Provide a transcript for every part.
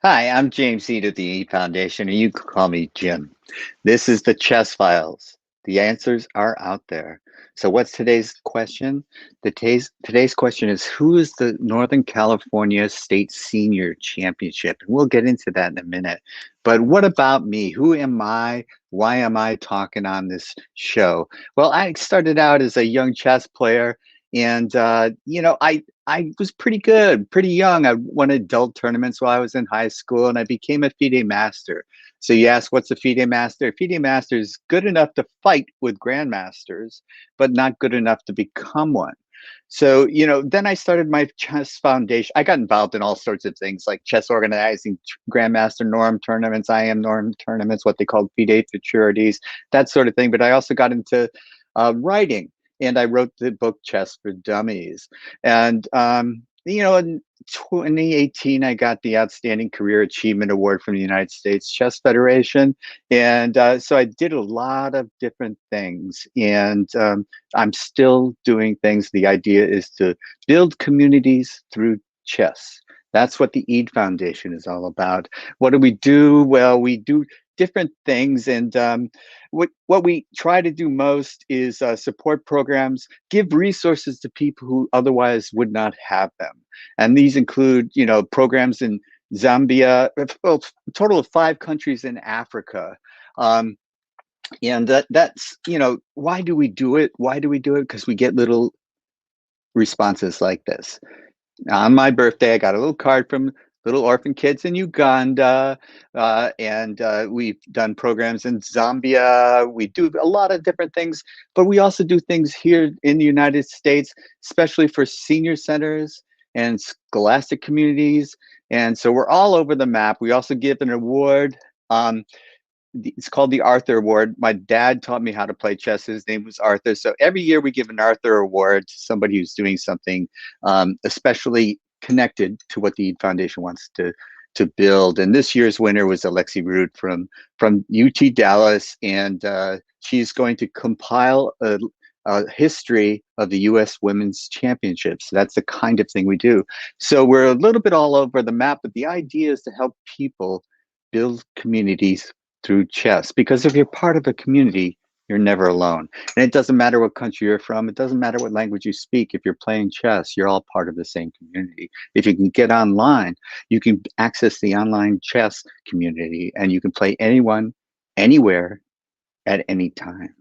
Hi, I'm James Ead of the E Foundation, and you can call me Jim. This is the Chess Files. The answers are out there. So, what's today's question? Today's question is, who is the Northern California State Senior Championship? And we'll get into that in a minute. But what about me? Who am I? Why am I talking on this show? Well, I started out as a young chess player, and I was pretty good, pretty young. I won adult tournaments while I was in high school, and I became a FIDE master. So you ask, what's a FIDE master? A FIDE master is good enough to fight with grandmasters, but not good enough to become one. So, then I started my chess foundation. I got involved in all sorts of things like chess organizing, grandmaster norm tournaments, IM norm tournaments, what they called FIDE futurities, that sort of thing. But I also got into writing, and I wrote the book Chess for Dummies. And, in 2018, I got the Outstanding Career Achievement Award from the United States Chess Federation. And so I did a lot of different things. And I'm still doing things. The idea is to build communities through chess. That's what the Eid Foundation is all about. What do we do? Well, we do different things, and what we try to do most is support programs, give resources to people who otherwise would not have them, and these include, programs in Zambia, well, a total of 5 countries in Africa. Um, and that's, why do we do it? Why do we do it? Because we get little responses like this. On my birthday, I got a little card from little orphan kids in Uganda, and we've done programs in Zambia. We do a lot of different things, but we also do things here in the United States, especially for senior centers and scholastic communities. And so we're all over the map. We also give an award. It's called the Arthur Award. My dad taught me how to play chess. His name was Arthur. So every year we give an Arthur Award to somebody who's doing something especially connected to what the Eid Foundation wants to build. And this year's winner was Alexi Root from UT Dallas, and she's going to compile a history of the U.S. Women's Championships. That's the kind of thing we do. So we're a little bit all over the map, but the idea is to help people build communities through chess, because if you're part of a community, you're never alone. And it doesn't matter what country you're from, it doesn't matter what language you speak. If you're playing chess, you're all part of the same community. If you can get online, you can access the online chess community, and you can play anyone, anywhere, at any time.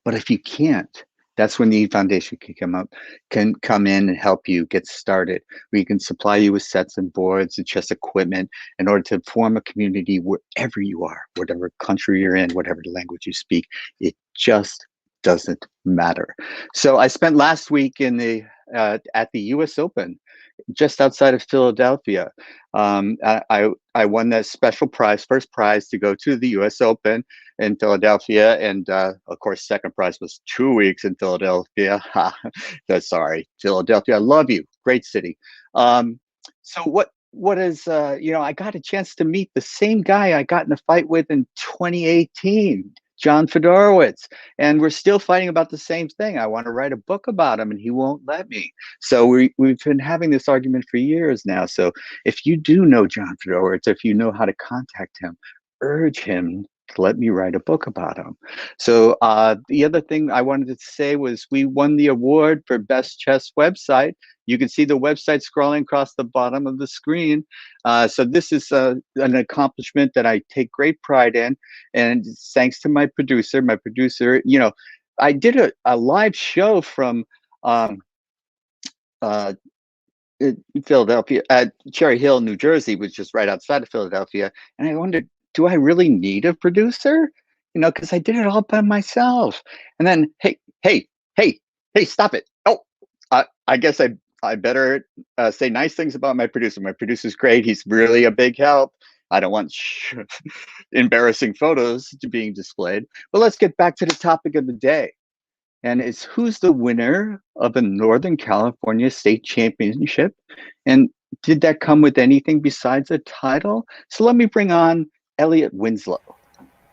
But if you can't, that's when the foundation can come in and help you get started. We can supply you with sets and boards and chess equipment in order to form a community wherever you are, whatever country you're in, whatever language you speak. It just doesn't matter. So I spent last week at the U.S. Open, just outside of Philadelphia. I won that special prize, first prize, to go to the U.S. Open in Philadelphia, and of course, second prize was 2 weeks in Philadelphia. Sorry, Philadelphia, I love you, great city. So what is I got a chance to meet the same guy I got in a fight with in 2018. John Fedorowicz, and we're still fighting about the same thing. I want to write a book about him, and he won't let me. So we've been having this argument for years now. So if you do know John Fedorowicz, if you know how to contact him, urge him to let me write a book about him. So the other thing I wanted to say was we won the award for Best Chess Website. You can see the website scrolling across the bottom of the screen. So this is an accomplishment that I take great pride in, and thanks to my producer. My producer, I did a live show from Philadelphia, at Cherry Hill, New Jersey, which is right outside of Philadelphia. And I wondered, do I really need a producer? Because I did it all by myself. And then, hey, stop it. Oh, I guess I better say nice things about my producer. My producer's great. He's really a big help. I don't want embarrassing photos to being displayed. But let's get back to the topic of the day. And it's, who's the winner of the Northern California State Championship? And did that come with anything besides a title? So let me bring on Elliot Winslow.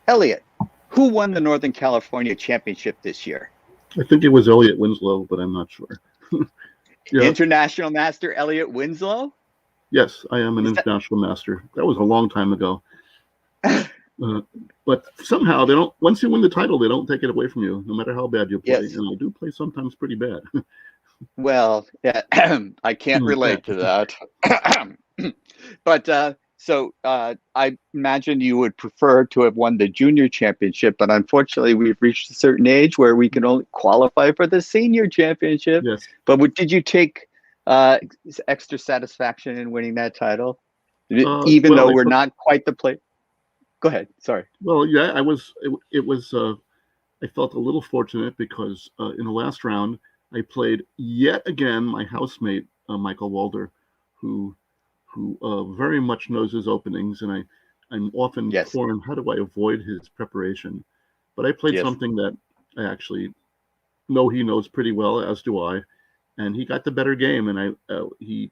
Elliot, who won the Northern California Championship this year? I think it was Elliot Winslow, but I'm not sure. Yeah. International Master Elliot Winslow? Yes, I am an Is that international master. That was a long time ago. But somehow they don't. Once you win the title, they don't take it away from you, no matter how bad you play. yes? And I do play sometimes pretty bad. Well, yeah, I can't Like that. relate to that. But I imagine you would prefer to have won the junior championship, but unfortunately, we've reached a certain age where we can only qualify for the senior championship. Yes. But did you take extra satisfaction in winning that title, even Well, though we're not quite the play? Go ahead. Sorry. well, yeah, I was. It was. I felt a little fortunate because in the last round, I played yet again my housemate Michael Walder, who very much knows his openings, and I'm often Yes. torn. How do I avoid his preparation? But I played Yes. something that I actually know he knows pretty well, as do I, and he got the better game, and he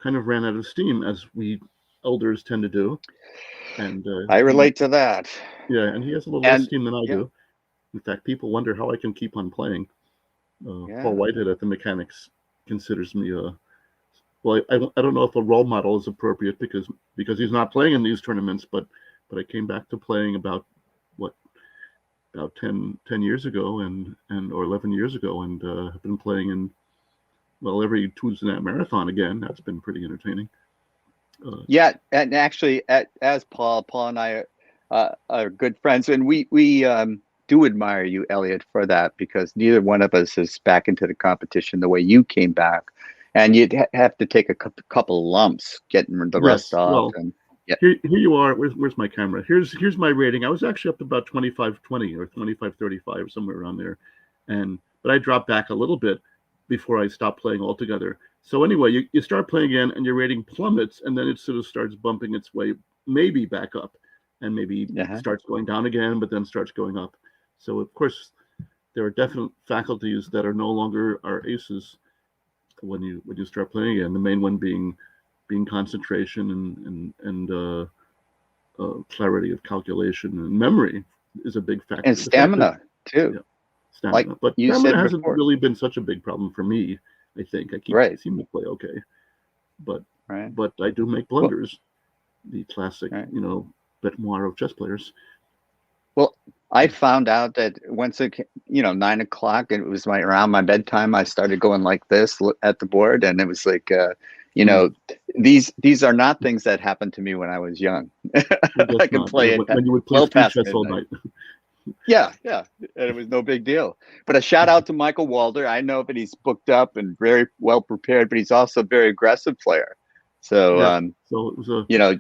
kind of ran out of steam, as we elders tend to do, and I relate to that. he has a little less And steam than I yeah, do. In fact, people wonder how I can keep on playing. Paul yeah. Whitehead at the Mechanics considers me well, I don't know if a role model is appropriate because he's not playing in these tournaments, but I came back to playing about what about 10 years ago and or 11 years ago, and have been playing in every Tuesday night marathon again. That's been pretty entertaining. Yeah, and actually, as Paul and I are good friends, and we do admire you, Elliot, for that because neither one of us is back into the competition the way you came back, and you'd have to take a couple lumps getting the rust Yes, off, well, and yeah, here you are. Where's my camera? Here's my rating. I was actually up to about 25-20 or 25-35, somewhere around there, but I dropped back a little bit before I stopped playing altogether. So anyway, you start playing again, and your rating plummets, and then it sort of starts bumping its way maybe back up, and maybe uh-huh. starts going down again, but then starts going up. So of course, there are definite faculties that are no longer our aces when you start playing again. The main one being concentration and clarity of calculation, and memory is a big And factor. The fact that stamina too, yeah, like stamina, but you stamina said hasn't before, really been such a big problem for me. I think I right, seem to play okay, but right, I do make well, blunders. The classic, right. bête noire of chess players. Well, I found out that once 9 o'clock, and it was around my bedtime, I started going like this at the board, and it was like, you Mm, know, these are not things that happened to me when I was young. I guess I could not. play it When you would play well speed past chess all midnight. night. Yeah, yeah, and it was no big deal. But a shout out to Michael Walder. I know that he's booked up and very well prepared, but he's also a very aggressive player. So, Yeah. So it was a. you know,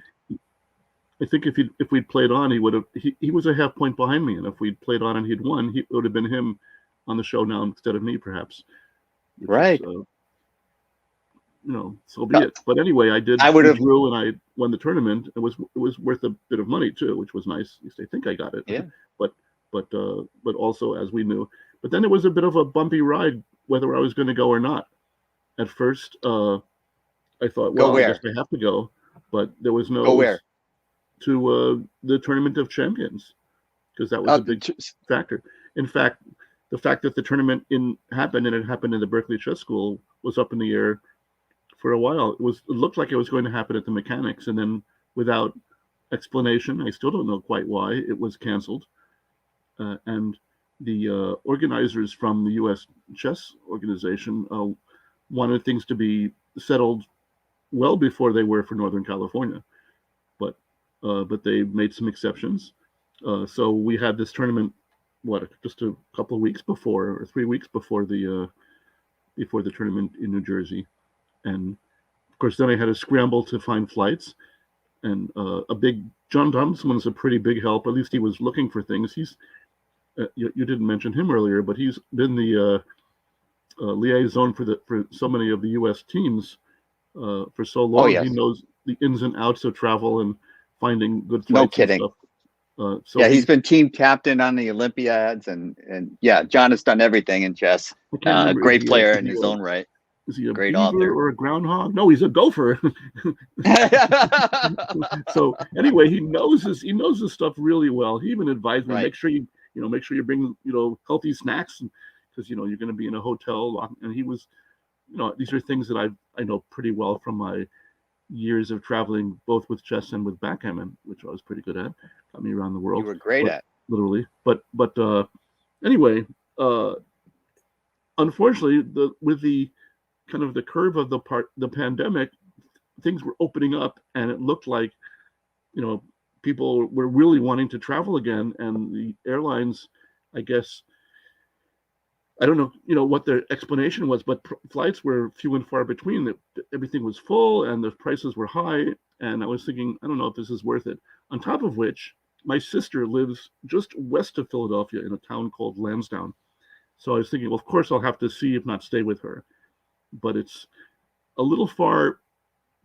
I think if we'd played on, he would have. He was a half point behind me, and if we'd played on and he'd won, it would have been him on the show now instead of me, perhaps. Which is, right? so be it. But anyway, I would we have, drew, and I won the tournament. It was worth a bit of money too, which was nice. At least I think I got it. yeah. but but also, as we knew, but then it was a bit of a bumpy ride whether I was going to go or not. At first, I thought, Go well, I guess where? I have to go, but there was no. Go It where? was to the Tournament of Champions, because that was Uh, a big factor. In fact, the fact that the tournament happened, and it happened in the Berkeley Chess School, was up in the air for a while. It looked like it was going to happen at the Mechanics, and then without explanation, I still don't know quite why, it was canceled. And the organizers from the U.S. Chess Organization wanted things to be settled well before they were for Northern California, but they made some exceptions. So we had this tournament, just a couple of weeks before, or 3 weeks before the tournament in New Jersey, and of course then I had to scramble to find flights, and a big John Thompson was a pretty big help. At least he was looking for things. He's you didn't mention him earlier, but he's been the liaison for so many of the U.S. teams for so oh long. He yes, knows the ins and outs of travel and finding good no flights and kidding. stuff. So Yeah, he's been team captain on the Olympiads, and yeah, John has done everything in chess. I can't remember. Great player in his own right. Is he a Great beaver author. or a groundhog? No, he's a gopher. So anyway, he knows this stuff really well. He even advised me, Right. make sure you bring healthy snacks, because you're going to be in a hotel, and he was these are things that I know pretty well from my years of traveling, both with chess and with backgammon, which I was pretty good at. Got me around the You world. were great at. Literally. But anyway, unfortunately, with the kind of the curve of the pandemic, things were opening up, and it looked like, people were really wanting to travel again, and the airlines, I guess, I don't know, what their explanation was, but flights were few and far between. That everything was full and the prices were high, and I was thinking, I don't know if this is worth it. On top of which, my sister lives just west of Philadelphia in a town called Lansdowne. So I was thinking, well, of course I'll have to see, if not stay with her. But it's a little far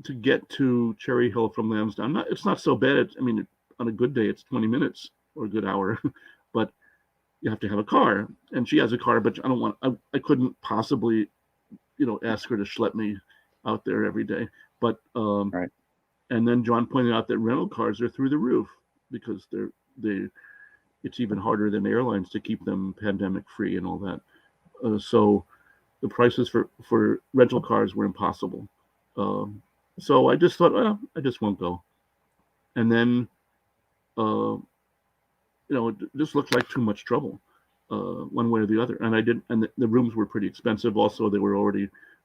to get to Cherry Hill from Lansdowne. It's not so bad. On a good day, it's 20 minutes or a good hour, but you have to have a car. And she has a car, but I couldn't possibly, ask her to schlep me out there every day. But, Right. And then John pointed out that rental cars are through the roof because it's even harder than airlines to keep them pandemic free and all that. So the prices for rental cars were impossible. So I just thought, well, I just won't go. And then, it just looked like too much trouble, one way or the other. And I didn't, and the rooms were pretty expensive. Also, they were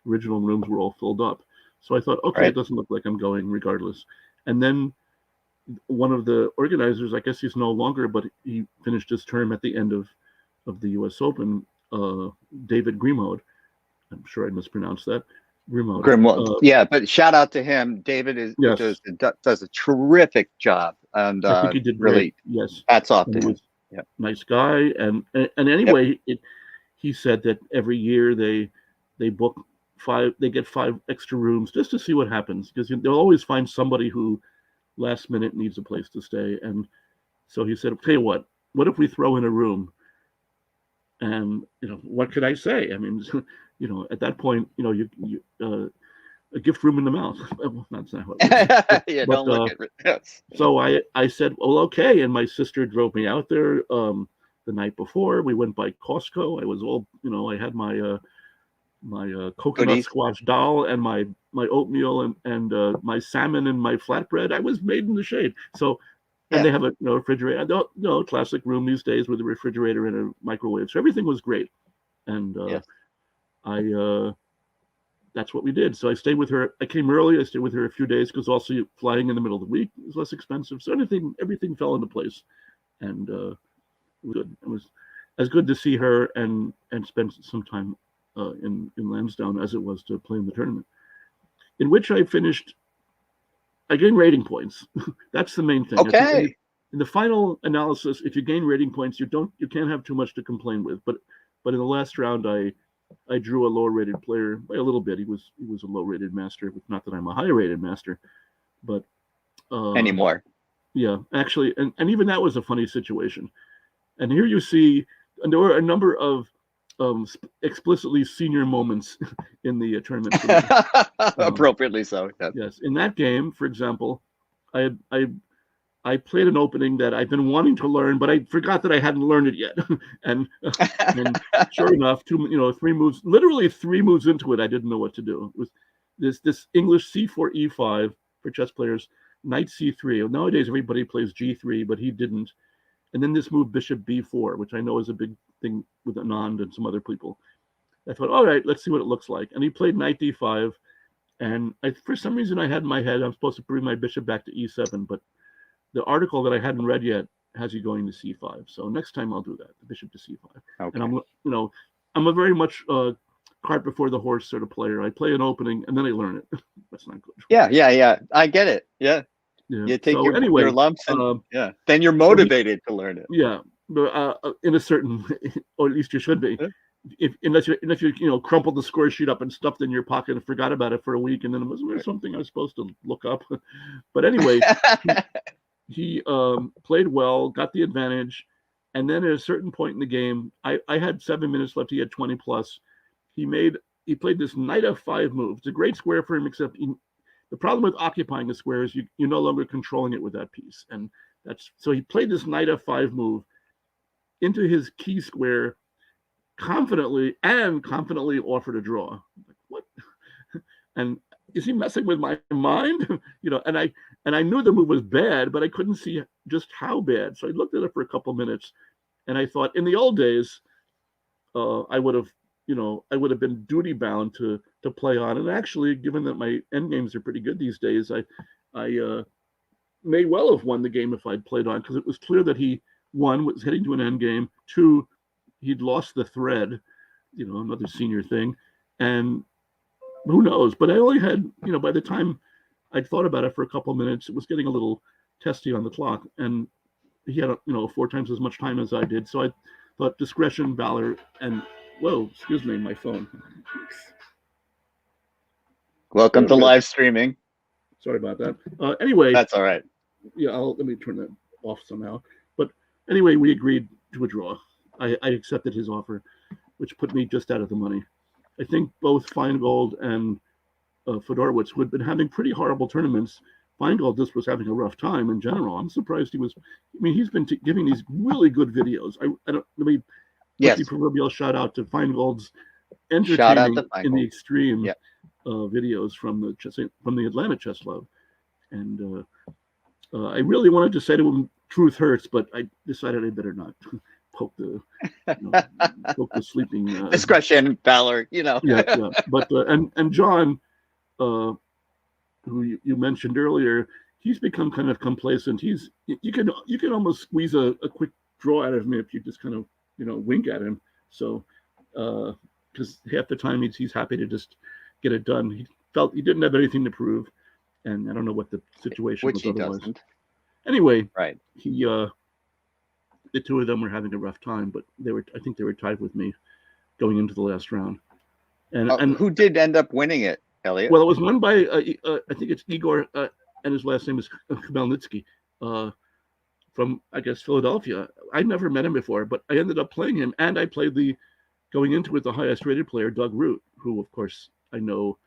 original rooms were all filled up. So I thought, okay, Right. It doesn't look like I'm going regardless. And then one of the organizers, I guess he's no longer, but he finished his term at the end of the U.S. Open, David Grimode. I'm sure I mispronounced that. Grimwald. Yeah, but shout out to him. David yes, does a terrific job, and I think he did really, great. Yes, hats off and to he him. was Yep. nice guy. And anyway, he said that every year they book they get 5 extra rooms just to see what happens, because they'll always find somebody who last minute needs a place to stay. And so he said, "I'll tell you what if we throw in a room?" And what could I say? At that point, a gift room in the mouth. Well, that's not what it was. Yeah, But don't look at it. Yes. so I said, well, okay. And my sister drove me out there the night before. We went by Costco. I was all, I had my coconut Goodies. squash dal and my oatmeal and my salmon and my flatbread. I was made in the shade. So, and Yeah. they have a refrigerator. Classic room these days with a refrigerator and a microwave. So everything was great. And Yes. that's what we did. So I stayed with her. I came early. I stayed with her a few days because also flying in the middle of the week was less expensive. So everything fell into place, and it was good. It was as good to see her and spend some time in Lansdowne as it was to play in the tournament, in which I finished. I gained rating points. That's the main thing. Okay. In the final analysis, if you gain rating points, you can't have too much to complain with. But in the last round, I drew a lower rated player by a little bit. He was a low rated master. Not that I'm a high rated master, but Anymore. Yeah, actually, and even that was a funny situation. And here you see, and there were a number of explicitly senior moments in the tournament. Appropriately so. Yes. Yes, in that game, for example, I played an opening that I've been wanting to learn, but I forgot that I hadn't learned it yet. and sure enough, 3 moves, literally 3 moves into it, I didn't know what to do. It was this English C4 E5 for chess players, Knight C3. Nowadays, everybody plays G3, but he didn't. And then this move, Bishop B4, which I know is a big thing with Anand and some other people. I thought, all right, let's see what it looks like. And he played Knight D5. And for some reason, I had in my head, I'm supposed to bring my bishop back to E7, but the article that I hadn't read yet has you going to C5. So next time I'll do that, the bishop to C5. Okay. And I'm a very much cart before the horse sort of player. I play an opening and then I learn it. That's not good. Yeah. I get it. Yeah. Yeah. You take So your anyway, lumps and then you're motivated to learn it. Yeah. In a certain, or at least you should be. Unless you crumpled the score sheet up and stuffed it in your pocket and forgot about it for a week, and then wasn't there something I was supposed to look up? But anyway, he played well, got the advantage, and then at a certain point in the game, I had 7 minutes left. He had 20 plus. He played this Knight F5 move. It's a great square for him, except the problem with occupying a square is you're no longer controlling it with that piece, and so he played this Knight F5 move into his key square confidently offered a draw. Like, what? And is he messing with my mind? And I knew the move was bad, but I couldn't see just how bad. So I looked at it for a couple minutes, and I thought, in the old days, I would have, I would have been duty bound to play on. And actually, given that my end games are pretty good these days, I may well have won the game if I'd played on, because it was clear that he, one, was heading to an end game, two, he'd lost the thread, another senior thing, and who knows? But I only had, by the time I'd thought about it for a couple of minutes, it was getting a little testy on the clock, and he had, 4 times as much time as I did. So I thought discretion, valor, and whoa, excuse me, my phone. Welcome to live streaming. Sorry about that. Anyway, that's all right. Yeah, let me turn that off somehow. But anyway, we agreed to a draw. I accepted his offer, which put me just out of the money. I think both Feingold and Fedorowicz, who had been having pretty horrible tournaments, Feingold just was having a rough time in general. I'm surprised he was. I mean, he's been giving these really good videos. Let me put the proverbial shout out to Feingold's entertaining in the extreme videos from the Atlanta Chess Club, and I really wanted to say to him, "Truth hurts," but I decided I better not poke the sleeping discretion, valor, Yeah. But and John, who you mentioned earlier, he's become kind of complacent. You can almost squeeze a quick draw out of him if you just kind of wink at him. So because half the time he's happy to just get it done. He felt he didn't have anything to prove, and I don't know what the situation was otherwise. Doesn't. Anyway, right? The two of them were having a rough time, but I think they were tied with me going into the last round. And who did end up winning it, Elliot? Well, it was won by I think it's Igor, and his last name is Khmelnytsky, from I guess Philadelphia. I'd never met him before, but I ended up playing him, and I played going into it the highest rated player, Doug Root, who of course I know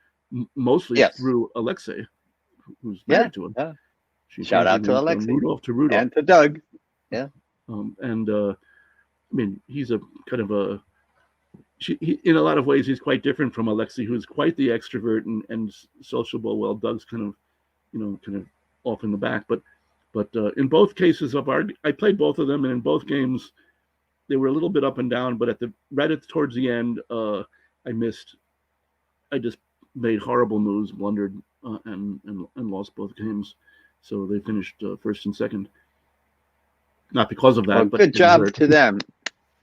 mostly through Alexei, who's married to him. Yeah. Shout out to Alexei, Rudolph to Rudolph, and to Doug. Yeah. I mean, he's a kind of he, in a lot of ways, he's quite different from Alexei, who's quite the extrovert and sociable. Well, Doug's kind of off in the back. But in both cases I played both of them, and in both games, they were a little bit up and down. But towards the end, I missed. I just made horrible moves, blundered, and lost both games. So they finished first and second. Not because of that, but good job to them.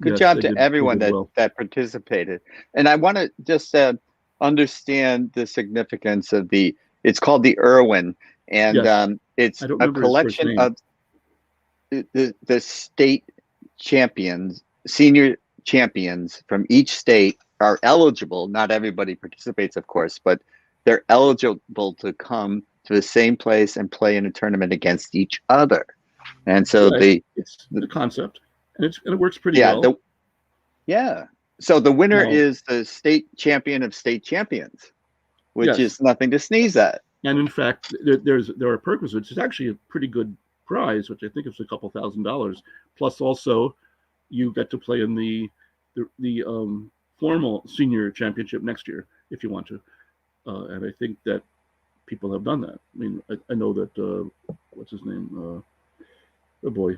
Good job to everyone that participated. And I want to just understand the significance of it's called the Irwin, and it's a collection of the state champions, senior champions from each state are eligible. Not everybody participates, of course, but they're eligible to come to the same place and play in a tournament against each other. And so it's the concept, and it works pretty well. So the winner is the state champion of state champions, which is nothing to sneeze at. And in fact, there are prerequisites. It's actually a pretty good prize, which I think is a couple $1,000. Plus, also, you get to play in the formal senior championship next year if you want to. And I think that people have done that. I mean, I know that what's his name? Oh boy,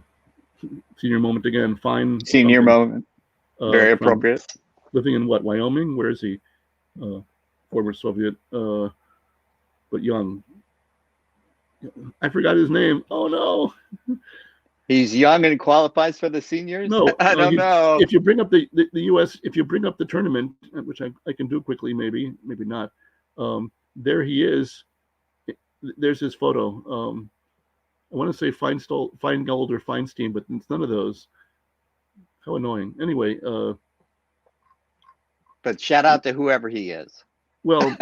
senior moment again. Fine. Senior moment. Very appropriate. Living in Wyoming? Where is he? Former Soviet, but young. I forgot his name. Oh no. He's young and qualifies for the seniors. No, I don't know. If you bring up the U.S., if you bring up the tournament, which I can do quickly, maybe not. There he is. There's his photo. I want to say Feingold or Feinstein, but it's none of those. How annoying. Anyway. But shout out to whoever he is. Well,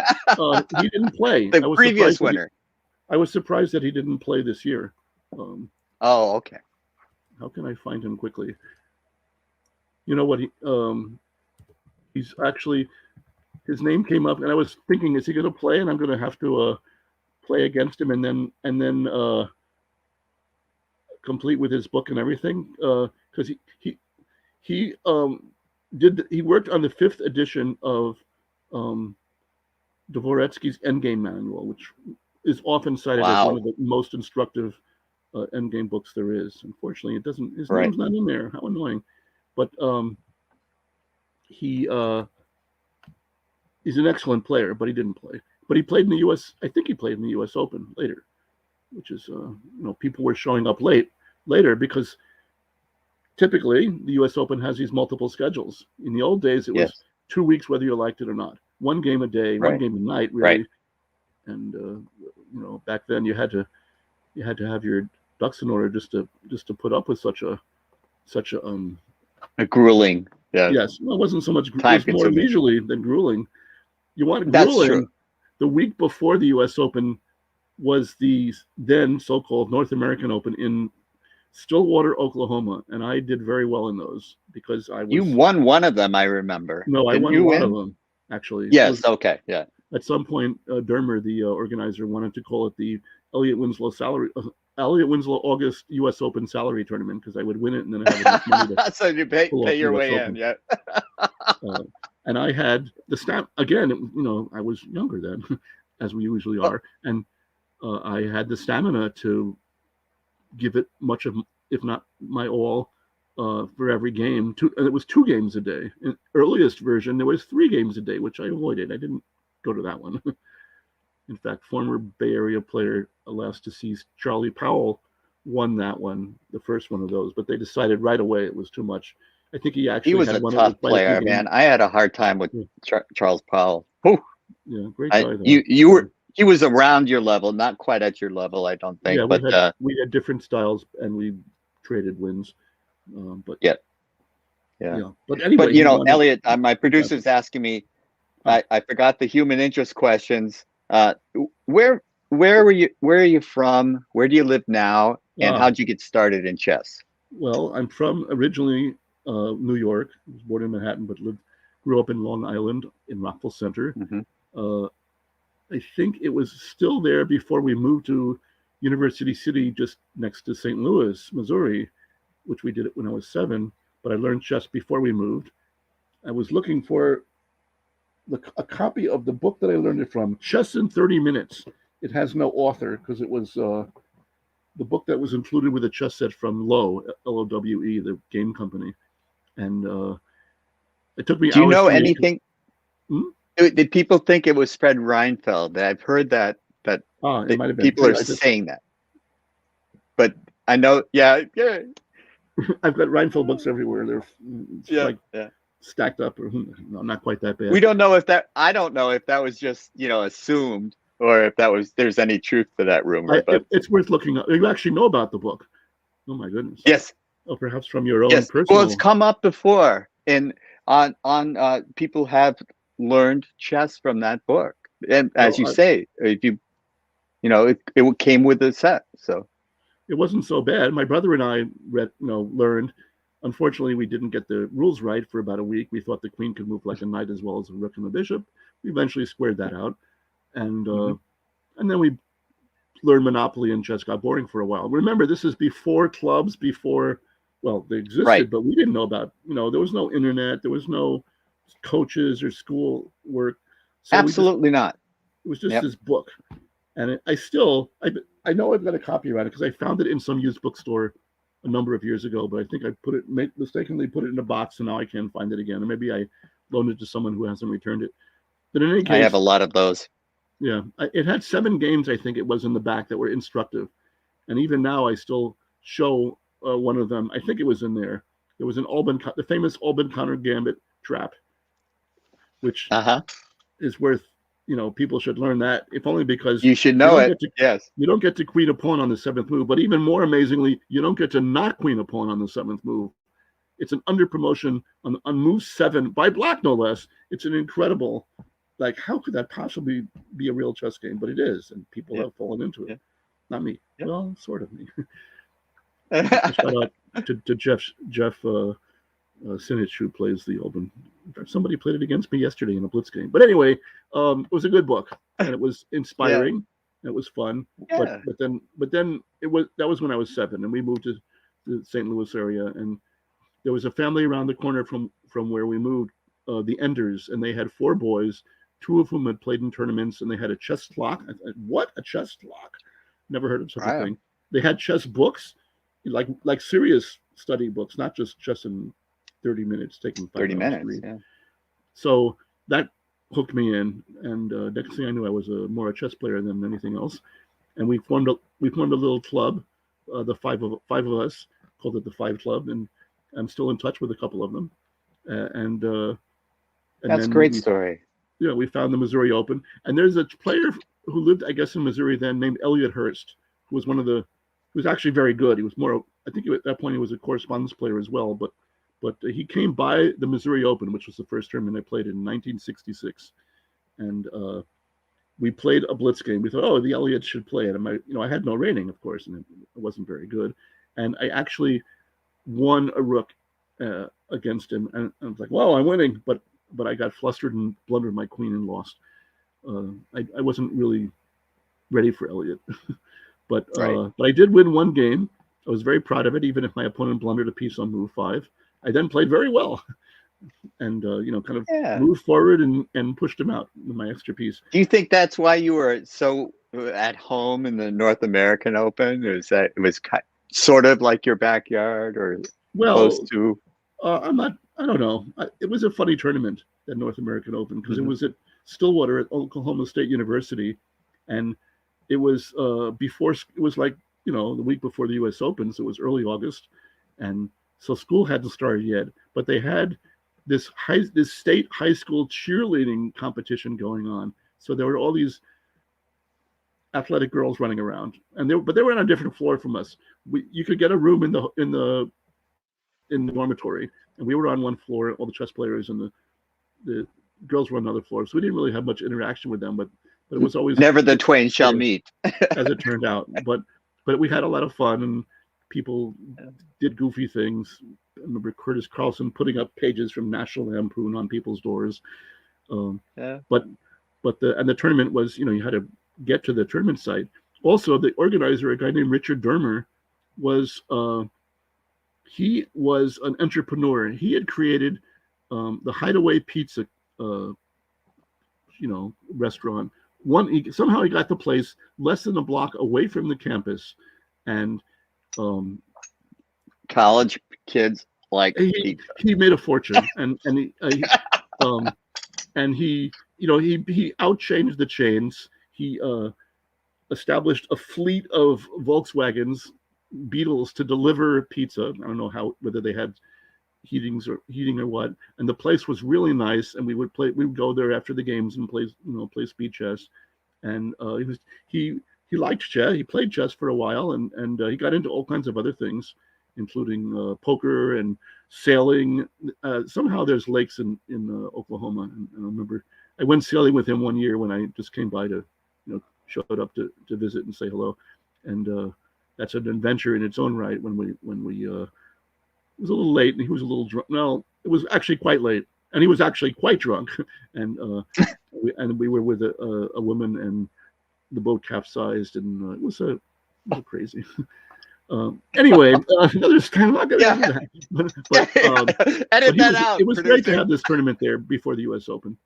he didn't play. The previous winner. I was surprised that he didn't play this year. Okay. How can I find him quickly? You know what? He's actually, his name came up, and I was thinking, is he going to play? And I'm going to have to play against him, and then complete with his book and everything, because he worked on the 5th edition of Dvoretsky's Endgame Manual, which is often cited as one Wow. of the most instructive endgame books there is. Unfortunately, it doesn't. His Right. name's not in there. How annoying! But he he's an excellent player, but he didn't play. But he played in the U.S. I think he played in the U.S. Open later, which is people were showing up later because typically the U.S. Open has these multiple schedules. In the old days, it was Yes. 2 weeks whether you liked it or not. One game a day, one Right. game a night, Right. really. And back then you had to have your ducks in order just to put up with such a A grueling. Yeah. yes. Well, it wasn't so much. It Time was more consuming. leisurely than grueling. You want That's true. grueling. The week before the U.S. Open was the then so-called North American Open in Stillwater, Oklahoma, and I did very well in those because I You was won one of them, I remember. no, I Didn't won a you lot of win? them actually. It was Yes. Okay. Yeah. at some point Dermer, the organizer, wanted to call it the Elliot Winslow Elliot Winslow August U.S. Open salary tournament because I would win it and then I have enough money to So you pay pull off the your U.S. way in. Open. Yeah. And I had the stamp again. I was younger then, as we usually are, and I had the stamina to give it much of, if not my all, for every game. And it was 2 games a day. In the earliest version, there was 3 games a day, which I avoided. I didn't go to that one. In fact, former Bay Area player, last deceased Charlie Powell, won that one, the first one of those, but they decided right away it was too much. I think he He actually was had a won it tough with quite a few player, games. man. I had a hard time with Yeah, Charles Powell. Whew. yeah, great guy though. You were he was around your level, not quite at your level, I don't think. Yeah, But we had different styles and we traded wins. But yeah, yeah. yeah, but But anyway, he won it. Elliot, my Gotcha. producer's asking me. Oh, I forgot the human interest questions. Where where are you from? Where do you live now? And ah, how'd you get started in chess? well, I'm from originally New York. I was born in Manhattan, but grew up in Long Island in Rockville Center. Hmm. Uh, I think it was still there before we moved to University City, just next to St. Louis, Missouri, which we did it when I was 7. But I learned chess before we moved. I was looking for a copy of the book that I learned it from, Chess in 30 Minutes. It has no author because it was the book that was included with a chess set from Lowe, Lowe, the game company. And it took me Do you hours know to read. anything? Hmm? Did people think it was Fred Reinfeld? I've heard that It might have been. people are I just, saying that. But I know, yeah, yeah, I've got Reinfeld books everywhere. They're yeah, like yeah. stacked up. Or, no, not quite that bad. We don't know if that. I don't know if that was just assumed, or if there's any truth to that rumor. But It's worth looking up. You actually know about the book. Oh my goodness. yes, Oh, perhaps from your own yes. Well, it's personal. come up before, and on people have learned chess from that book. And as you Well, say, if it came with the set. So it wasn't so bad. My brother and I learned. Unfortunately, we didn't get the rules right for about a week. We thought the queen could move like a knight as well as a rook and a bishop. We eventually squared that out, and mhm. and then we learned Monopoly and chess got boring for a while. Remember, this is before clubs, before they Right, existed, but we didn't know about. There was no internet, there was no coaches or school work, so absolutely not. it was just Yep. this book, and I know I've got a copy around it because I found it in some used bookstore a number of years ago, but I think I mistakenly put it in a box, and now I can't find it again. Or maybe I loaned it to someone who hasn't returned it. But in any I have a case, lot of those. yeah, it had 7 games. I think it was in the back that were instructive, and even now I still show one of them. I think it was in there. There was the famous Alban Connor Gambit trap, which Uh-huh. is worth. People should learn that, if only because You should you know don't it. get to Yes. you don't get to queen a pawn on the 7th move. But even more amazingly, you don't get to not queen a pawn on the 7th move. It's an under promotion on move 7 by black, no less. It's an incredible. Like, how could that possibly be a real chess game? But it is, and people Yeah. have fallen into it. Yeah. Not me. Yeah. Well, sort of me. Shout out to Jeff Sinich, who plays the Open. In fact, somebody played it against me yesterday in a blitz game. But anyway, it was a good book, and it was Yeah. inspiring. And it was fun. Yeah. But then that was when I was 7, and we moved to the St. Louis area, and there was a family around the corner from where we moved, the Enders, and they had 4 boys, two of whom had played in tournaments, and they had a chess clock. I thought, what, a chess clock? Never heard of such a thing. They had chess books, like serious study books, not just chess in 30 minutes, taking 30 5 hours to minutes. read. Yeah. So that hooked me in, and next thing I knew, I was more a chess player than anything else. And we formed a little club, the five of us, called it the Five Club, and I'm still in touch with a couple of them. And That's a then great story. we found the Missouri Open, and there's a player who lived, I guess, in Missouri then, named Elliot Hurst, who was who was actually very good. He was more, I think at that point he was a correspondence player as well, but he came by the Missouri Open, which was the first tournament I played in 1966, and we played a blitz game. We thought, oh, the Elliots should play it, and I had no rating, of course, and it wasn't very good, and I actually won a rook against him, and I was like, well, I'm winning, but I got flustered and blundered my queen and lost. I wasn't really ready for Elliot, but I did win one game. I was very proud of it, even if my opponent blundered a piece on move 5. I then played very well, and kind of moved forward and pushed him out with my extra piece. Do you think that's why you were so at home in the North American Open? Or is that it was sort of like your backyard, or close to? I don't know. It was a funny tournament, that North American Open, because it was at Stillwater at Oklahoma State University, and it was before. It was like the week before the U.S. Open, so it was early August, and so school hadn't started yet. But they had this state high school cheerleading competition going on. So there were all these athletic girls running around, and they were on a different floor from us. You could get a room in the dormitory, and we were on one floor, all the chess players, and the girls were on another floor. So we didn't really have much interaction with them, but it was always never the twain shall meet, as it turned out. But we had a lot of fun, and people did goofy things. I remember Curtis Carlson putting up pages from National Lampoon on people's doors. But the tournament was, you had to get to the tournament site. Also, the organizer, a guy named Richard Dermer, was he was an entrepreneur. He had created the Hideaway Pizza, restaurant. Somehow he got the place less than a block away from the campus, and college kids like he made a fortune, and he outchanged the chains. He established a fleet of Volkswagens Beetles to deliver pizza. I don't know whether they had heating or what. And the place was really nice, and we would go there after the games and play speed chess. And he liked chess. He played chess for a while, and he got into all kinds of other things, including poker and sailing. Somehow there's lakes in Oklahoma, and I remember I went sailing with him one year when I just came by to showed up to visit and say hello, and that's an adventure in its own right. When we it was a little late, and he was a little drunk. No, it was actually quite late, and he was actually quite drunk, and we were with a woman, and the boat capsized, and it was crazy. Anyway, another time. I'm not going to do that. Edit that out. It was great to have this tournament there before the U.S. Open,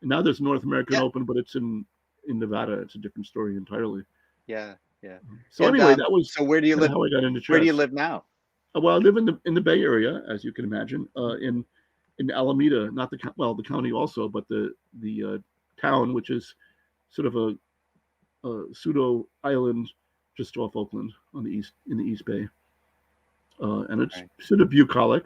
and now there's North American Open, but it's in Nevada. It's a different story entirely. Yeah. So anyway, that was where do you live? How I got into chess. Where do you live now? Well, I live in the Bay Area, as you can imagine, in Alameda, not the county also, but the town, which is sort of a pseudo island just off Oakland in the East Bay, and it's sort of bucolic.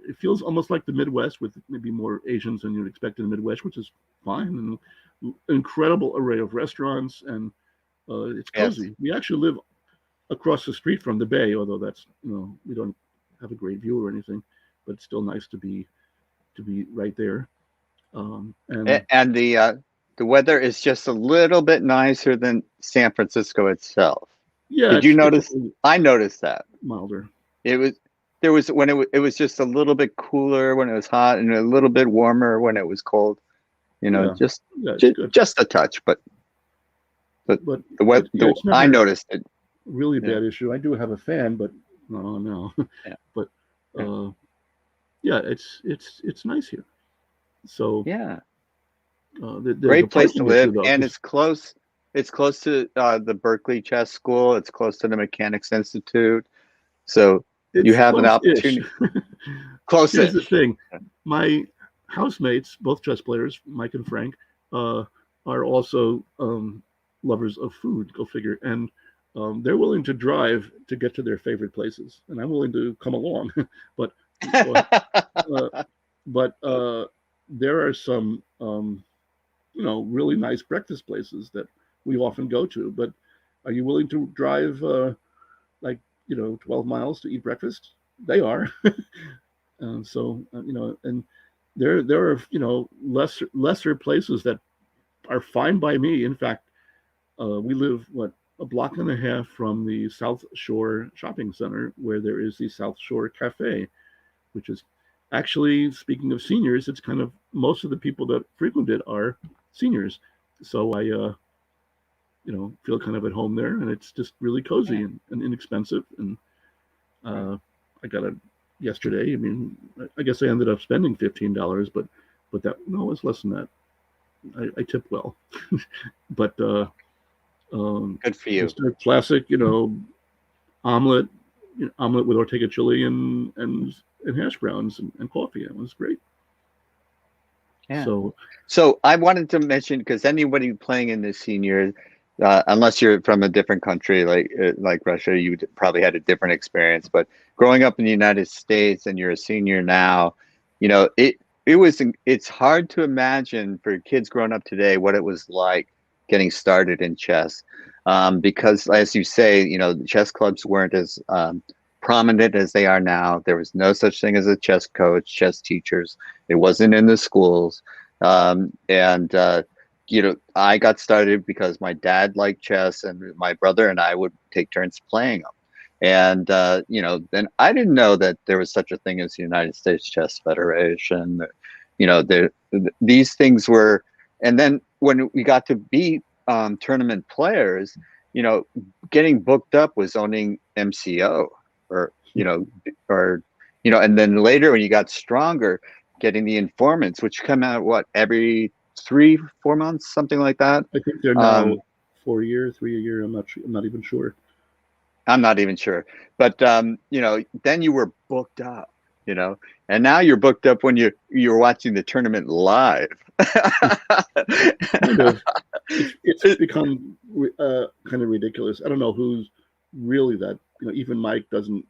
It feels almost like the Midwest, with maybe more Asians than you'd expect in the Midwest, which is fine. And an incredible array of restaurants, and it's cozy. Yes. We actually live across the street from the bay, although that's we don't have a great view or anything, but it's still nice to be right there. And the weather is just a little bit nicer than San Francisco itself. Yeah. Did you notice? I noticed that. Milder. There was when it was just a little bit cooler when it was hot, and a little bit warmer when it was cold. Just a touch, but I noticed it. Really bad issue. I do have a fan, but no. Yeah. But it's nice here. So yeah. There's a Great place to parking issue live, though, and 'cause it's close. It's close to the Berkeley Chess School. It's close to the Mechanics Institute. So you it's have an close-ish. opportunity. Here's the Close-ish. thing: my housemates, both chess players, Mike and Frank, uh, are also lovers of food. Go figure. And they're willing to drive to get to their favorite places, and I'm willing to come along. but uh, uh, but there are some really nice breakfast places that we often go to. But are you willing to drive like 12 miles to eat breakfast? They are. And there are lesser places that are fine by me. In fact, we live a block and a half from the South Shore Shopping Center, where there is the South Shore Cafe, which is actually, speaking of seniors, it's kind of most of the people that frequent it are seniors. So I feel kind of at home there, and it's just really cozy Yeah. and inexpensive. And Right. I got it yesterday. I mean, I guess I ended up spending $15, but that no, it's less than that. I tip well, but Good for you. just a classic, omelet, omelet with Ortega chili and hash browns and coffee. It was great. Yeah. So So I wanted to mention, because anybody playing in the senior, unless you're from a different country like Russia, you probably had a different experience. But growing up in the United States and you're a senior now, it's hard to imagine for kids growing up today what it was like getting started in chess, because as you say, the chess clubs weren't as prominent as they are now. There was no such thing as a chess coach, chess teachers. It wasn't in the schools. And I got started because my dad liked chess, and my brother and I would take turns playing them. And then I didn't know that there was such a thing as the United States Chess Federation. These things were, and then when we got to be tournament players, getting booked up was owning MCO, or or and then later when you got stronger, getting the informants, which come out every 3-4 months, something like that. I think they're now 4 a year, 3 a year. I'm not sure. I'm not even sure. I'm not even sure, but then you were booked up, and now you're booked up when you're watching the tournament live. Kind of. It's become kind of ridiculous. I don't know who's really that. Even Mike doesn't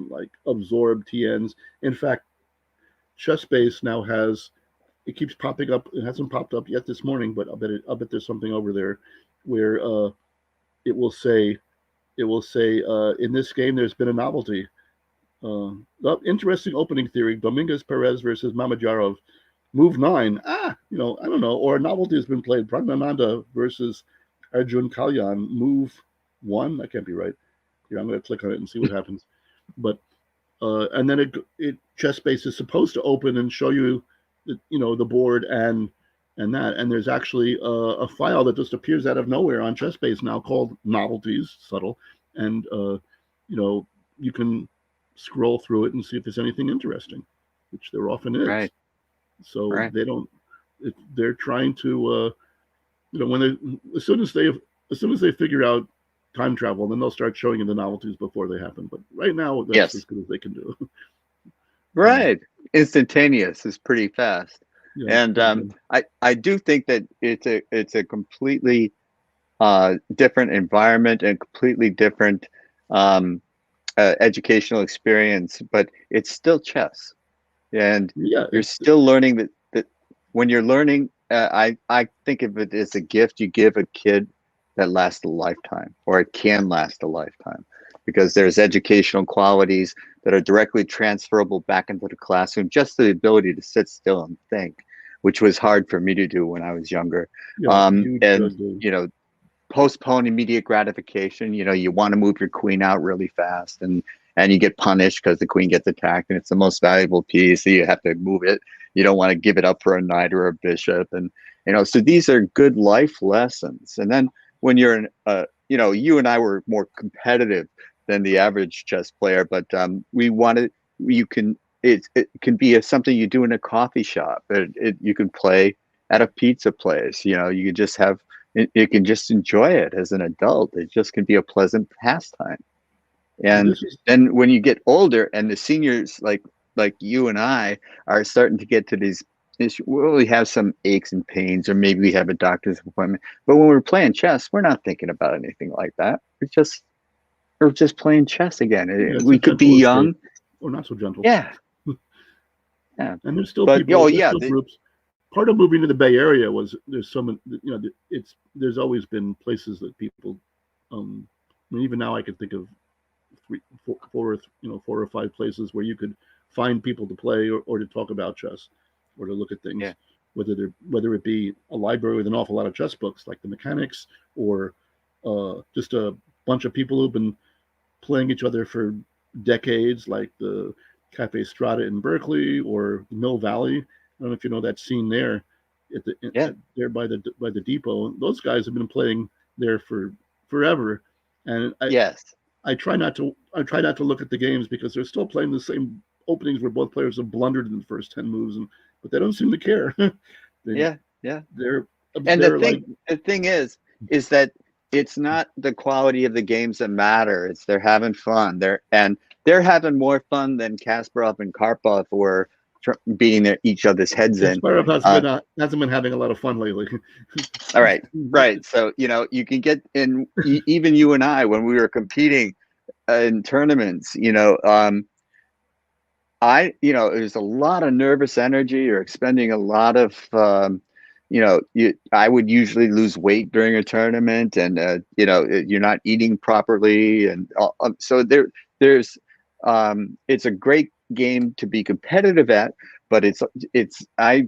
like absorb TNs. In fact, ChessBase now has. It keeps popping up. It hasn't popped up yet this morning, but I'll bet there's something over there where it will say in this game there's been a novelty. Interesting opening theory: Dominguez Perez versus Mamedyarov, move 9. I don't know. Or a novelty has been played: Pragnananda versus Arjun Kalyan, move 1. That can't be right. Here, I'm going to click on it and see what happens. But and then it ChessBase is supposed to open and show you the board and that, and there's actually a file that just appears out of nowhere on ChessBase now called novelties, subtle, and you can scroll through it and see if there's anything interesting, which there often is. Right. So Right. they're trying to when they as soon as they figure out time travel, then they'll start showing you the novelties before they happen. But right now, that's as good as they can do. Right. Instantaneous is pretty fast. Yeah, And I do think that it's a completely different environment and completely different educational experience, but it's still chess, and you're still learning that when you're learning. I think of it as a gift you give a kid that lasts a lifetime, or it can last a lifetime, because there's educational qualities that are directly transferable back into the classroom. Just the ability to sit still and think, which was hard for me to do when I was younger. And postpone immediate gratification. You want to move your queen out really fast, and you get punished because the queen gets attacked, and it's the most valuable piece, so you have to move it. You don't want to give it up for a knight or a bishop. And so these are good life lessons. And then when you're you and I were more competitive than the average chess player, but it can be something you do in a coffee shop. You can play at a pizza place. You know, you can just have you can just enjoy it as an adult. It just can be a pleasant pastime. Well, And this is then when you get older and the seniors like you and I are starting to get to these issues, we have some aches and pains, or maybe we have a doctor's appointment. But when we're playing chess, we're not thinking about anything like that. We're just playing chess again. yeah, it's a We could be gentle escape, young. or not so gentle. Yeah. Yeah. And there's still But people, oh there's yeah, still groups. Part of moving to the Bay Area was there's so many, it's there's always been places that people, I mean, even now I could think of four or five places where you could find people to play or to talk about chess or to look at things, yeah. whether it be a library with an awful lot of chess books like the mechanics, or just a bunch of people who've been playing each other for decades, like the Cafe Strata in Berkeley or Mill Valley. I don't know if you know that scene there, there by the depot. Those guys have been playing there for forever, and Yes. I try not to look at the games because they're still playing the same openings where both players have blundered in the first 10 moves, but they don't seem to care. Yeah. Yeah. They're And they're like, the thing is that it's not the quality of the games that matter. It's they're having fun. They're having more fun than Kasparov and Karpov were beating each other's heads in. Kasparov hasn't been having a lot of fun lately. All right, right. So you can get in. Even you and I, when we were competing in tournaments, there's a lot of nervous energy. You're expending a lot of, I would usually lose weight during a tournament, and you're not eating properly, and so there's, it's a great game to be competitive at, but I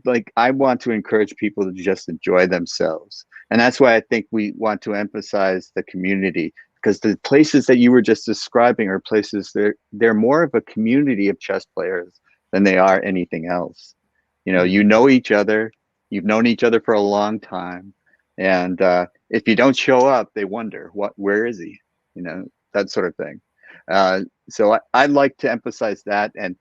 want to encourage people to just enjoy themselves, and that's why I think we want to emphasize the community. Because the places that you were just describing are places they're more of a community of chess players than they are anything else. You know each other, you've known each other for a long time, and if you don't show up, they wonder where is he, that sort of thing. So I like to emphasize that, and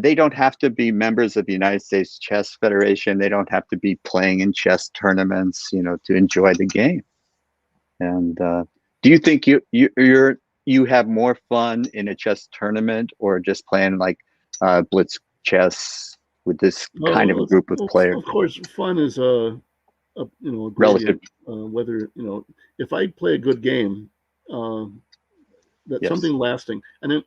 they don't have to be members of the United States Chess Federation. They don't have to be playing in chess tournaments, to enjoy the game. And do you think you have more fun in a chess tournament or just playing like blitz chess with this kind of a group of players? Of course, fun is a Relative. gradient. Whether if I play a good game, that's Yes. something lasting. And then,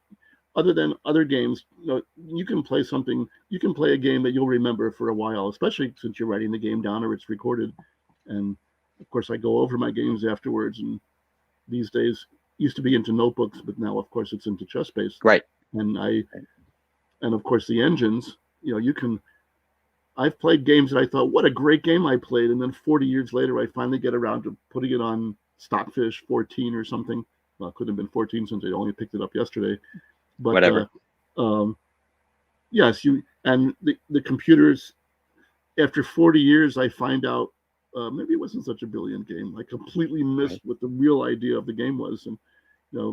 other than other games, you can play something. You can play a game that you'll remember for a while, especially since you're writing the game down or it's recorded. And of course, I go over my games afterwards, and these days used to be into notebooks, but now of course it's into chess-based. Right. And of course the engines, I've played games that I thought, what a great game I played, and then 40 years later I finally get around to putting it on Stockfish 14 or something. Well, it could have been 14 since I only picked it up yesterday. But whatever. Yes, and the computers, after 40 years I find out maybe it wasn't such a brilliant game. I completely missed what the real idea of the game was, and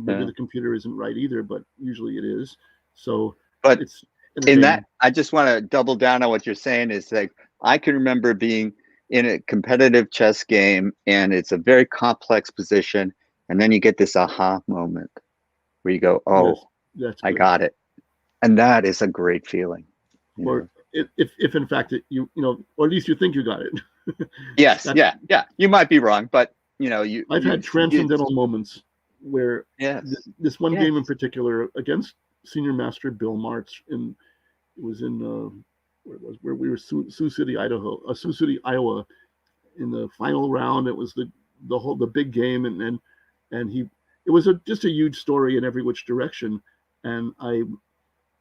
maybe the computer isn't right either, but usually it is. So, but it's in that, I just want to double down on what you're saying. Is like I can remember being in a competitive chess game, and it's a very complex position, and then you get this aha moment where you go, "Oh, yes, I got it," and that is a great feeling. Or if in fact or at least you think you got it. Yes, yeah. You might be wrong, but I've had transcendental moments where this one game in particular against Senior Master Bill March, it was in where we were Sioux City, Iowa, in the final round. It was the big game, and it was just a huge story in every which direction, and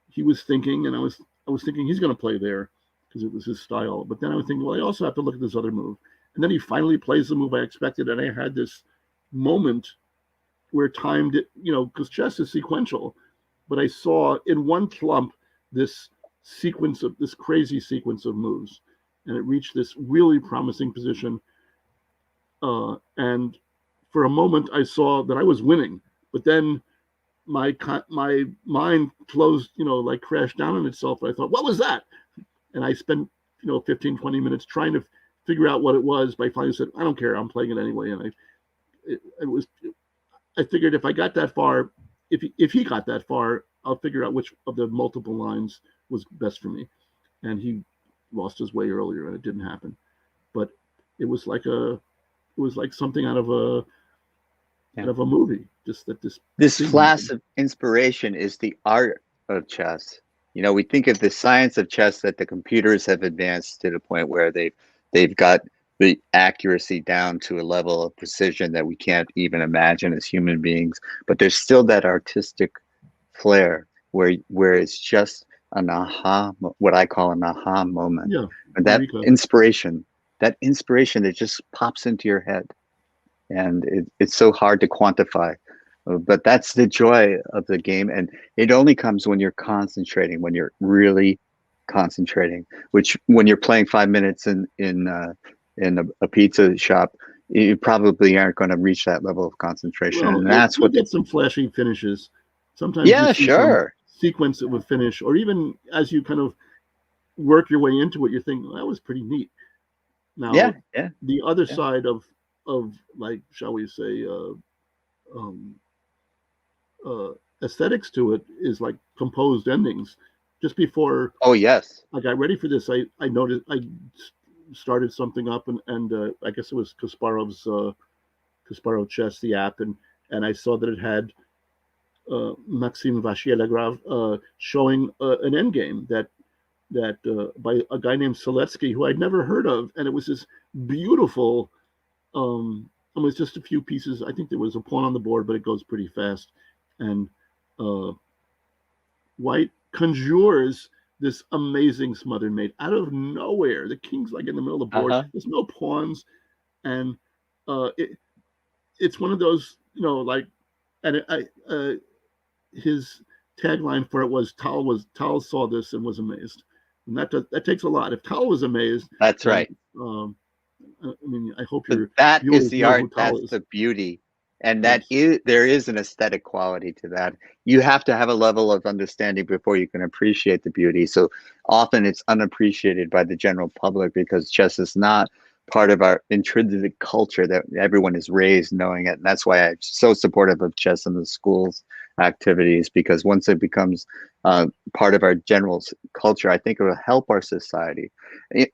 he was thinking, and I was thinking he's going to play there because it was his style. But then I was thinking, well, I also have to look at this other move. And then he finally plays the move I expected, and I had this moment where time did, because chess is sequential. But I saw in one clump this crazy sequence of moves, and it reached this really promising position. And for a moment, I saw that I was winning, but then my mind closed, like crashed down on itself. I thought, what was that? And I spent 15, 20 minutes trying to figure out what it was, but I finally said, I don't care, I'm playing it anyway. And I figured if I got that far, if he got that far, I'll figure out which of the multiple lines was best for me. And he lost his way earlier, and it didn't happen. But it was like something out of a movie. Just that this flash of inspiration is the art of chess. We think of the science of chess that the computers have advanced to the point where they've got the accuracy down to a level of precision that we can't even imagine as human beings. But there's still that artistic flair where it's just an aha, what I call an aha moment. Yeah, and that inspiration that just pops into your head, and it's so hard to quantify. But that's the joy of the game, and it only comes when you're concentrating, when you're really concentrating. Which, when you're playing 5 minutes in a pizza shop, you probably aren't going to reach that level of concentration. Well, and that's you'll get some flashy finishes. Sometimes yeah, you see sure. some sequence that would finish, or even as you kind of work your way into it, you think, well, that was pretty neat. Now, yeah. The other side of like, shall we say, um, aesthetics to it is like composed endings. Just before yes, I got ready for this, I noticed I started something up, and I guess it was Kasparov Chess, the app, and I saw that it had Maxime Vachier-Lagrave showing an endgame that by a guy named Seletsky, who I'd never heard of, and it was this beautiful. It was just a few pieces. I think there was a pawn on the board, but it goes pretty fast, and White conjures this amazing smothered mate out of nowhere. The king's like in the middle of the board. There's no pawns, and it's one of those, like, and his tagline for it was Tal saw this and was amazed, and that takes a lot. If Tal was amazed, that's right. I mean, I hope you're. That is the art. That's the beauty, and there is an aesthetic quality to that. You have to have a level of understanding before you can appreciate the beauty. So often it's unappreciated by the general public because chess is not part of our intrinsic culture that everyone is raised knowing it. And that's why I'm so supportive of chess in the schools activities, because once it becomes part of our general culture, I think it will help our society,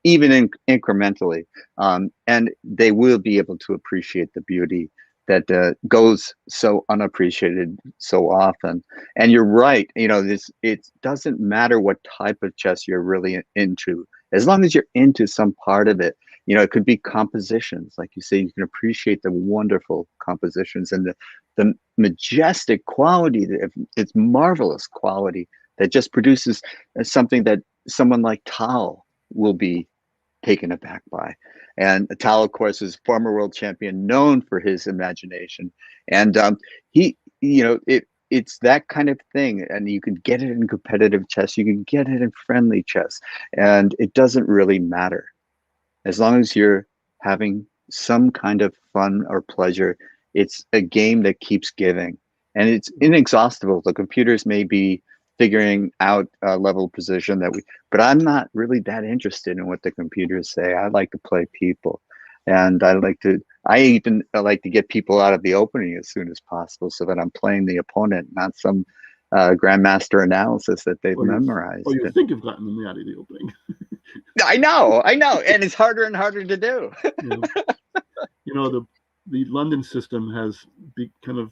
even incrementally. And they will be able to appreciate the beauty that goes so unappreciated so often. And you're right, it doesn't matter what type of chess you're really into, as long as you're into some part of it. It could be compositions, like you say. You can appreciate the wonderful compositions and the majestic quality. It's marvelous quality that just produces something that someone like Tal will be taken aback by. And Tal, of course, is former world champion, known for his imagination, and it's that kind of thing. And you can get it in competitive chess, you can get it in friendly chess, and it doesn't really matter. As long as you're having some kind of fun or pleasure, it's a game that keeps giving, and it's inexhaustible. The computers may be figuring out a level position but I'm not really that interested in what the computers say. I like to play people, and I even like to get people out of the opening as soon as possible, so that I'm playing the opponent, not some grandmaster analysis that they've memorized. You think you've gotten them out of the opening. I know, and it's harder and harder to do. The London system has kind of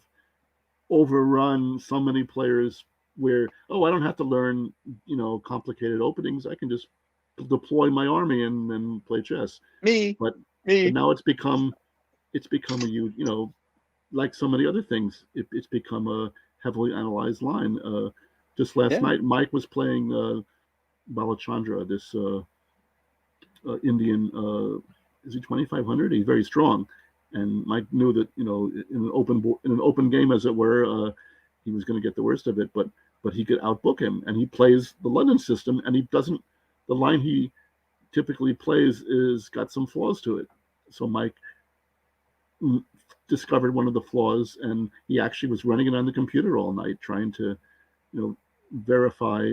overrun so many players where, I don't have to learn, complicated openings. I can just deploy my army and then play chess. But now it's become a huge, like so many other things, it's become a heavily analyzed line. Just last night, Mike was playing Balachandra, this Indian. Is he 2,500? He's very strong, and Mike knew that in an open game, as it were, he was going to get the worst of it. But he could outbook him, and he plays the London system, and he doesn't. The line he typically plays is got some flaws to it. So Mike discovered one of the flaws, and he actually was running it on the computer all night, trying to verify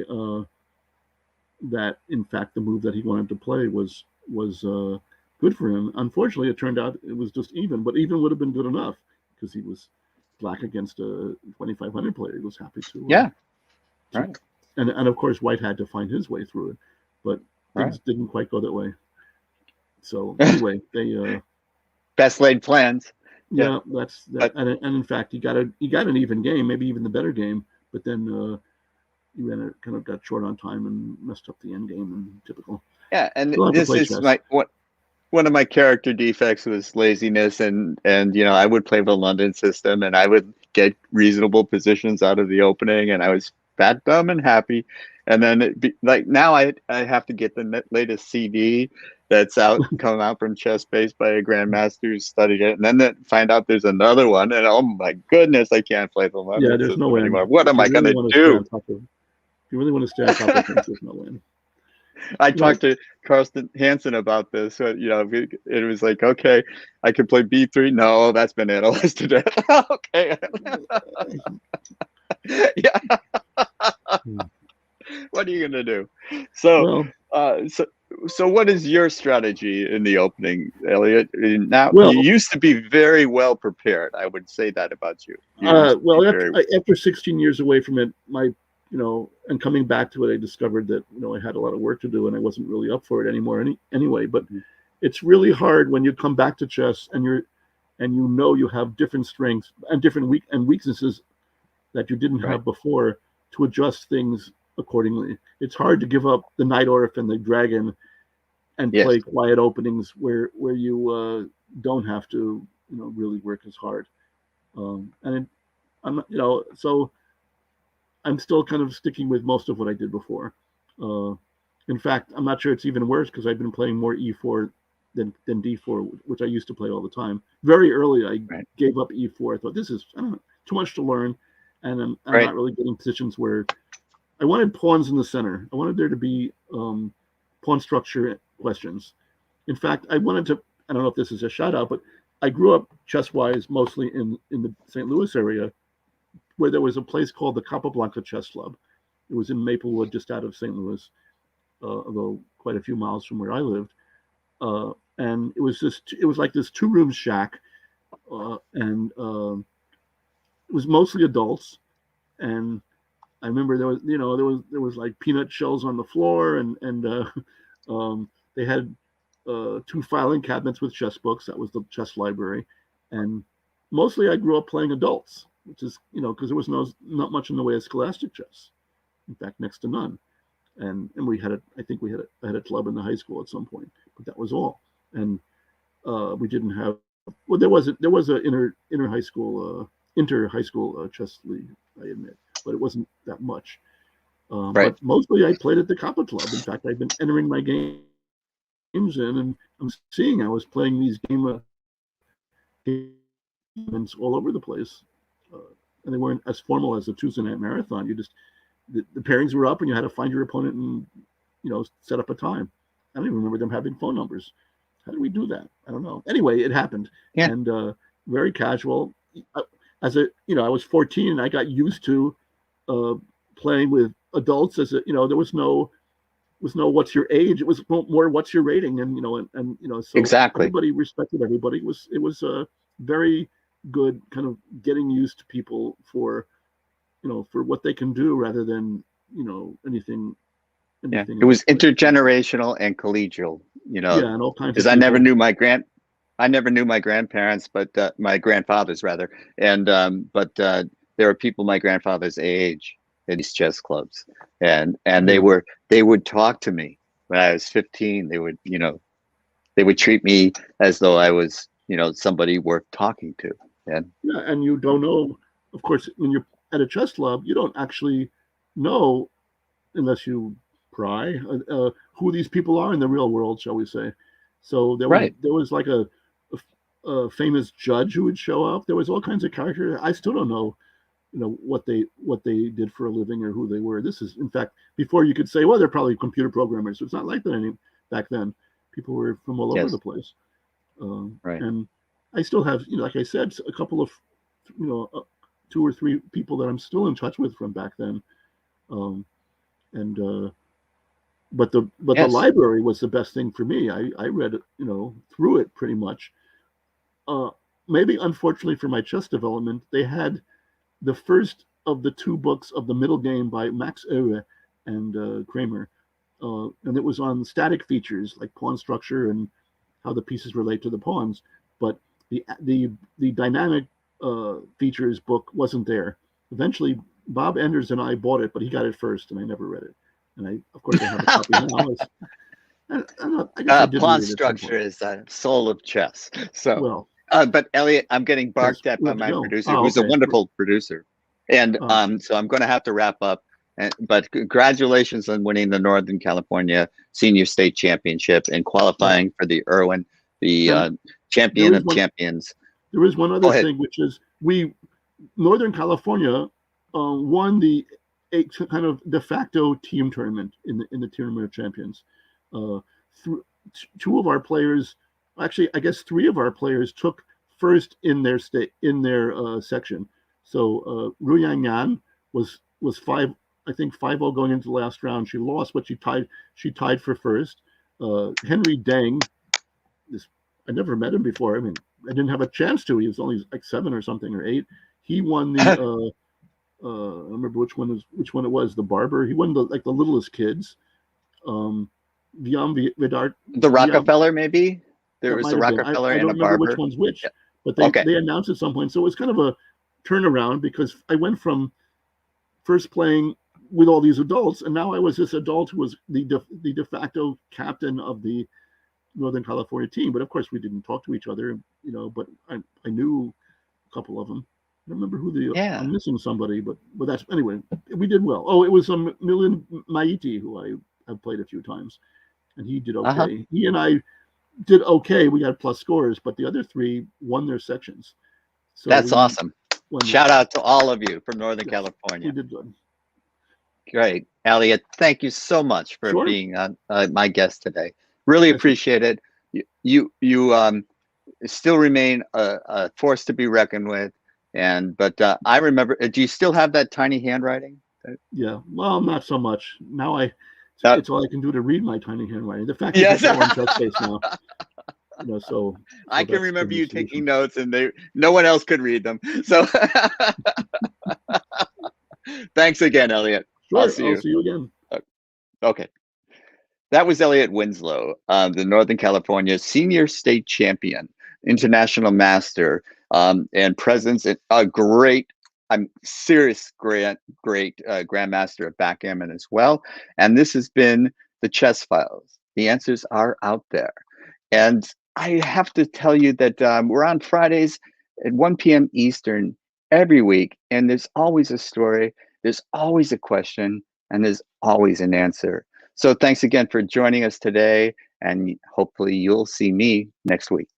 that in fact the move that he wanted to play was good for him. Unfortunately, it turned out it was just even, but even would have been good enough because he was black against a 2,500 player. He was happy Yeah. to Right. and of course White had to find his way through it, but Right. things didn't quite go that way. So anyway, they Best laid plans. Yeah. yeah, that's that, But and in fact, he got an even game, maybe even the better game, but then he kind of got short on time and messed up the end game, and typical. yeah, and Still have to this play is chess. my what one of my character defects was laziness, and I would play the London system and I would get reasonable positions out of the opening, and I was fat, dumb, and happy. And then like now I have to get the latest CD that's out come out from Chess Base by a grandmaster who studied it, and then find out there's another one, and oh my goodness, I can't play the Yeah, London there's no system end. anymore. What If am you I really gonna want to stay do? on top of, if you really want to stay on top of things, there's no end. I You know, talked to Carsten Hansen about this. So, it was like, okay, I could play B3. No, that's been analyzed to death. Okay. Yeah. What are you gonna do? So, well, uh, so, so what is your strategy in the opening, Elliot? Now, you well, used to be very well prepared. I would say that about you. You used to be well. very After 16 years away from it, and coming back to it, I discovered that I had a lot of work to do, and I wasn't really up for it anymore. Anyway, but it's really hard when you come back to chess and you have different strengths and different weaknesses that you didn't right. have before to adjust things accordingly. It's hard to give up the Knight Orf and the Dragon and Yes. play quiet openings where you don't have to really work as hard. And I'm so I'm still kind of sticking with most of what I did before. Uh, in fact, I'm not sure it's even worse because I've been playing more E4 than D4, which I used to play all the time. Very early, I Right. gave up E4. I thought this is I don't know, too much to learn, and I'm Right. not really getting positions where I wanted pawns in the center. I wanted there to be pawn structure questions. In fact, I wanted to. I don't know if this is a shout out, but I grew up chess wise mostly in the St. Louis area, where there was a place called the Capablanca Chess Club. It was in Maplewood, just out of St. Louis, although quite a few miles from where I lived. And it was like this two-room shack, and it was mostly adults. And I remember there was like peanut shells on the floor, they had two filing cabinets with chess books. That was the chess library, and mostly I grew up playing adults, which is because there was not much in the way of scholastic chess. In fact, next to none. And we had I think I had a club in the high school at some point, but that was all. And we didn't have. Well, there was a inter high school chess league, I admit, but it wasn't that much. Right. But mostly I played at the Kappa Club. In fact, I've been entering my games in, and I'm seeing I was playing these games all over the place, and they weren't as formal as the Tuesday night marathon. You just the pairings were up, and you had to find your opponent and set up a time. I don't even remember them having phone numbers. How did we do that? I don't know. Anyway, it happened, Yeah. and very casual. I was 14, and I got used to uh, playing with adults. There was no what's your age. It was more what's your rating, and so Exactly. everybody respected everybody. It was a very good kind of getting used to people for what they can do rather than anything Yeah. anything It was else. intergenerational and collegial, Yeah, and all kinds because of people. I never knew my grandparents, but my grandfathers rather, and there were people my grandfather's age in these chess clubs, and Yeah, they would talk to me when I was 15. They would treat me as though I was somebody worth talking to, and yeah, and you don't know. Of course, when you're at a chess club, you don't actually know unless you pry who these people are in the real world, shall we say? So right. there was like a famous judge who would show up. There was all kinds of characters. I still don't know, what they did for a living or who they were. This is, in fact, before you could say, well, they're probably computer programmers. So it's not like that back then. People were from all over Yes. the place, Right. and I still have, like I said, a couple of, two or three people that I'm still in touch with from back then, um, and but the Yes. library was the best thing for me. I read it, through it pretty much. Uh, Maybe unfortunately for my chess development, they had the first of the two books of the middle game by Max Irwin and Kramer, and it was on static features like pawn structure and how the pieces relate to the pawns. But the dynamic features book wasn't there. Eventually, Bob Enders and I bought it, but he got it first, and I never read it. And of course, I have a copy now. I guess I did Pawn read it at some structure point. is the soul of chess. So, Well, but Elliot, I'm getting yes, barked at we by have to my go. producer, Oh, who's a okay. wonderful producer, and Okay. so I'm going to have to wrap up. But congratulations on winning the Northern California Senior State Championship and Yeah. qualifying for the Irwin, the And there champion is of one. champions. There is one Go other ahead. thing, which is we Northern California won the kind of de facto team tournament in the Tournament of Champions. Uh, th- Two of our players, actually, I guess three of our players took first in their state in their section. So Ru Yang Yan was five, I think 5-0 going into the last round. She lost, but she tied for first. Henry Deng, this I never met him before. I mean, I didn't have a chance to. He was only like 7 or something or 8. He won the I remember which one it was. The barber. He won the littlest kids. Um, Viam Vidart. The Viam, Rockefeller, maybe there that was might a have been. Rockefeller I and don't a remember which barber. one's which, Yeah. but Okay. they announced at some point. So it was kind of a turnaround because I went from first playing with all these adults, and now I was this adult who was the de facto captain of the Northern California team. But of course, we didn't talk to each other, But I knew a couple of them. I don't remember who Yeah. I'm missing somebody, but that's anyway. We did well. Oh, it was Milan Maiti who I have played a few times, and he did Uh-huh. okay. He and I did okay. We got plus scores, but the other three won their sections. So That's we awesome. won Shout well. out to all of you from Northern Yes, we California. did good. Great. Elliot, thank you so much for Sure. being on my guest today. Really Excellent. appreciate it. You still remain a force to be reckoned with. But I remember, do you still have that tiny handwriting? Yeah. Well, not so much. Now Uh, it's all I can do to read my tiny handwriting. The fact is, yes. it's all on chess base now. So I can that's been remember the you taking solution. notes and no one else could read them. So thanks again, Elliot. I'll Sure. see I'll you. see you again. Okay. That was Elliot Winslow, the Northern California Senior State Champion, International Master, and presence. A great, I'm serious, great Grandmaster of backgammon as well. And this has been the Chess Files. The answers are out there. And I have to tell you that we're on Fridays at 1 p.m. Eastern every week. And there's always a story, there's always a question, and there's always an answer. So thanks again for joining us today. And hopefully you'll see me next week.